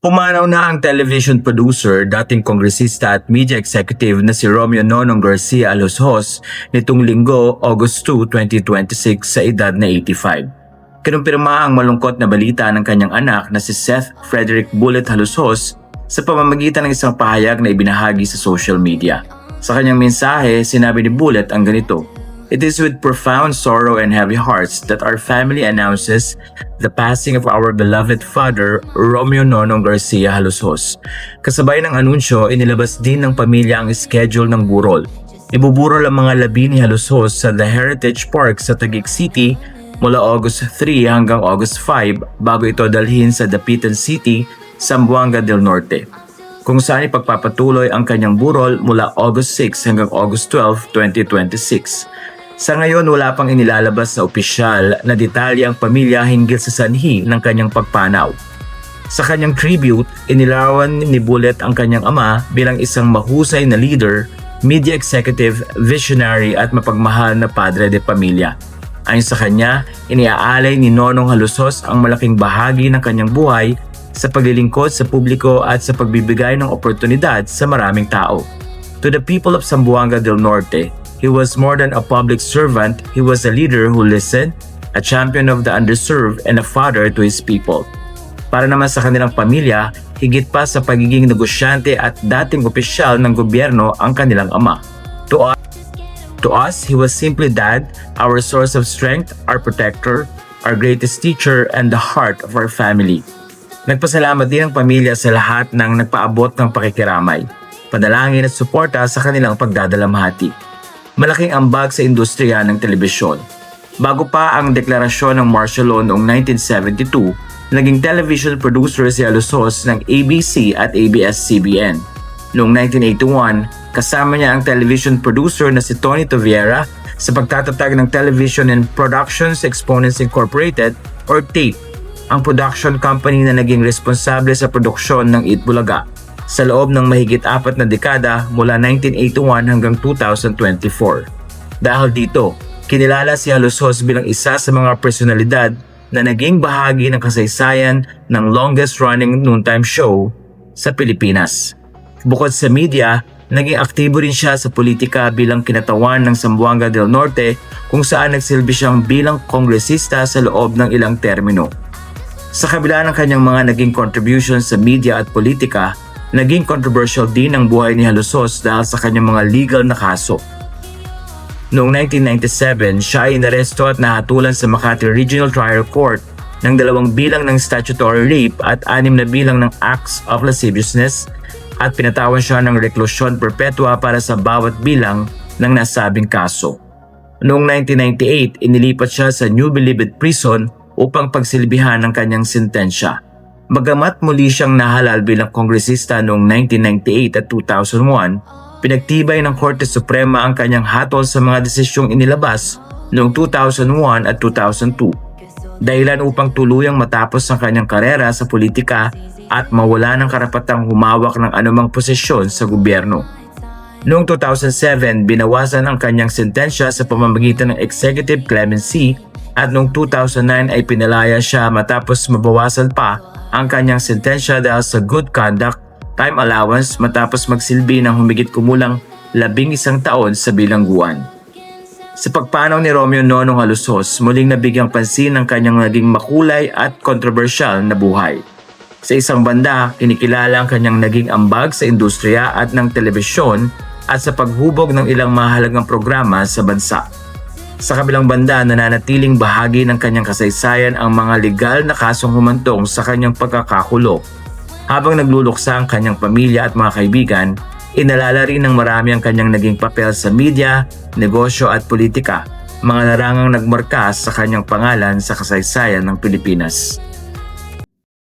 Pumanaw na ang television producer, dating kongresista at media executive na si Romeo Nonong Garcia Aloshos nitong linggo, August 2, 2026 sa edad na 85. Kinumpirma ang malungkot na balita ng kanyang anak na si Seth Frederick Bullet Aloshos sa pamamagitan ng isang pahayag na ibinahagi sa social media. Sa kanyang mensahe, sinabi ni Bullet ang ganito: "It is with profound sorrow and heavy hearts that our family announces the passing of our beloved father, Romeo Nonong Garcia Aloshos." Kasabay ng anunsyo, inilabas din ng pamilya ang schedule ng burol. Ibuburol ang mga labi ni Aloshos sa The Heritage Park sa Taguig City mula August 3 hanggang August 5 bago ito dalhin sa Dapitan City, Zamboanga del Norte, kung saan ipagpapatuloy ang kanyang burol mula August 6 hanggang August 12, 2026. Sa ngayon, wala pang inilalabas na opisyal na detalye ang pamilya hinggil sa sanhi ng kanyang pagpanaw. Sa kanyang tribute, inilarawan ni Bullet ang kanyang ama bilang isang mahusay na leader, media executive, visionary at mapagmahal na padre de pamilya. Ayon sa kanya, iniaalay ni Nonong Aloshos ang malaking bahagi ng kanyang buhay sa paglilingkod sa publiko at sa pagbibigay ng oportunidad sa maraming tao. To the people of Zamboanga del Norte, he was more than a public servant. He was a leader who listened, a champion of the underserved, and a father to his people. Para naman sa kanilang pamilya, higit pa sa pagiging negosyante at dating opisyal ng gobyerno ang kanilang ama. To us, he was simply dad, our source of strength, our protector, our greatest teacher, and the heart of our family. Nagpasalamat din ang pamilya sa lahat ng nagpaabot ng pakikiramay, panalangin at suporta sa kanilang pagdadalamhati. Malaking ambag sa industriya ng telebisyon. Bago pa ang deklarasyon ng martial law noong 1972, naging television producer si Aloshos ng ABC at ABS-CBN. Noong 1981, kasama niya ang television producer na si Tony Toviera sa pagtatatag ng Television and Productions Exponents Incorporated or TAPE, ang production company na naging responsable sa produksyon ng Eat Bulaga sa loob ng mahigit 4 na dekada mula 1981 hanggang 2024. Dahil dito, kinilala si Aloshos bilang isa sa mga personalidad na naging bahagi ng kasaysayan ng longest-running noontime show sa Pilipinas. Bukod sa media, naging aktibo rin siya sa politika bilang kinatawan ng Zamboanga del Norte kung saan nagsilbi siyang bilang kongresista sa loob ng ilang termino. Sa kabila ng kanyang mga naging contributions sa media at politika, naging controversial din ang buhay ni Aloshos dahil sa kanyang mga legal na kaso. Noong 1997, siya ay inaresto at nahatulan sa Makati Regional Trial Court ng 2 bilang ng statutory rape at 6 na bilang ng acts of lasciviousness at pinatawan siya ng reklusyon perpetua para sa bawat bilang ng nasabing kaso. Noong 1998, inilipat siya sa New Bilibid Prison upang pagsilbihan ng kanyang sentensya. Bagamat muli siyang nahalal bilang kongresista noong 1998 at 2001, pinagtibay ng Korte Suprema ang kanyang hatol sa mga desisyong inilabas noong 2001 at 2002. Dahilan upang tuluyang matapos ang kanyang karera sa politika at mawala ng karapatang humawak ng anumang posisyon sa gobyerno. Noong 2007, binawasan ang kanyang sentensya sa pamamagitan ng executive clemency at noong 2009 ay pinalaya siya matapos mabawasan pa ang kanyang sentensya dahil sa good conduct time allowance matapos magsilbi ng humigit kumulang 11 taon sa bilangguan. Sa pagpanaw ni Romeo Nonong Aloshos, muling nabigyang pansin ang kanyang naging makulay at kontrobersyal na buhay. Sa isang banda, kinikilala ang kanyang naging ambag sa industriya at ng telebisyon at sa paghubog ng ilang mahalagang programa sa bansa. Sa kabilang banda, nananatiling bahagi ng kanyang kasaysayan ang mga legal na kasong humantong sa kanyang pagkakakulong. Habang nagluluksa ang kanyang pamilya at mga kaibigan, inalala rin ng marami ang kanyang naging papel sa media, negosyo at politika, mga larangang nagmarka sa kanyang pangalan sa kasaysayan ng Pilipinas.